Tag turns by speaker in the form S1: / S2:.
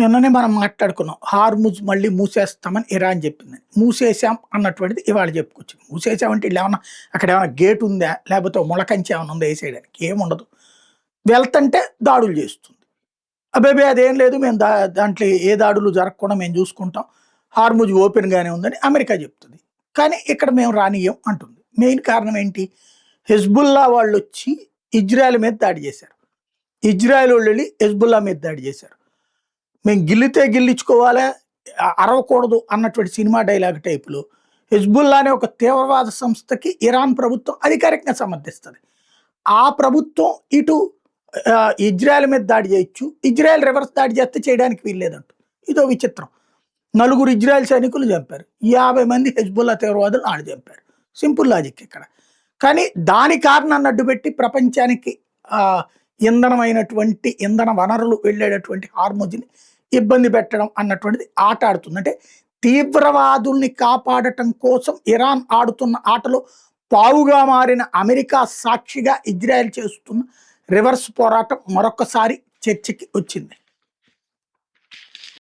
S1: నిన్ననే మనం మాట్లాడుకున్నాం. హార్ముజ్ మళ్ళీ మూసేస్తామని ఇరాన్ చెప్పింది. మూసేసాం అన్నటువంటిది ఇవాళ చెప్పుకొచ్చింది. మూసేసామంటే ఈళ్ళేమన్నా అక్కడేమన్నా గేట్ ఉందా? లేకపోతే ఓ ముళ్ళకంచె ఏమన్నా ఉందా ఏసేయడానికి? ఏముండదు. వెళ్తంటే దాడులు చేస్తుంది. అబ్బబ్బే! అదేం లేదు. మేము దాంట్లో ఏ దాడులు జరగకుండా మేము చూసుకుంటాం. హార్ముజ్ ఓపెన్‌గానే ఉందని అమెరికా చెప్తది. కానీ ఇక్కడ మేము రానియ్యం అంటుంది. మెయిన్ కారణం ఏంటి? హెజ్బుల్లా వాళ్ళొచ్చి ఇజ్రాయెల్ మీద దాడి చేశారు. ఇజ్రాయెల్ వోళ్ళెళ్లి హెజ్బుల్లా మీద దాడి చేశారు. మేము గిల్లితే గిల్లించుకోవాలా, అరవకూడదు అన్నటువంటి సినిమా డైలాగ్ టైప్‌లో హెజ్బుల్లా అనే ఒక తీవ్రవాద సంస్థకి ఇరాన్ ప్రభుత్వం అధికారికంగా సమర్థిస్తది. ఆ ప్రభుత్వం ఇటు ఇజ్రాయెల్ మీద దాడి చేయొచ్చు. ఇజ్రాయెల్ రివర్స్ దాడి చేస్తే చేయడానికి వీల్లేదంట. ఇదో విచిత్రం. నలుగురు ఇజ్రాయెల్ సైనికులు చంపారు. 50 మంది హెజ్బుల్లా తీవ్రవాదులు ఆళ్ళు చంపారు. సింపుల్ లాజిక్ ఇక్కడ. కానీ దాని కారణాన్ని అడ్డుపెట్టి ప్రపంచానికి ఇంధనమైనటువంటి ఇంధన వనరులు వెళ్ళేటటువంటి హార్ముజ్‌ని ఇబ్బంది పెట్టడం అన్నటువంటిది ఆట ఆడుతుంది. అంటే తీవ్రవాదుల్ని కాపాడటం కోసం ఇరాన్ ఆడుతున్న ఆటలో పావుగా మారిన అమెరికా సాక్షిగా ఇజ్రాయెల్ చేస్తున్న రివర్స్ పోరాటం మరొకసారి చర్చకి వచ్చింది.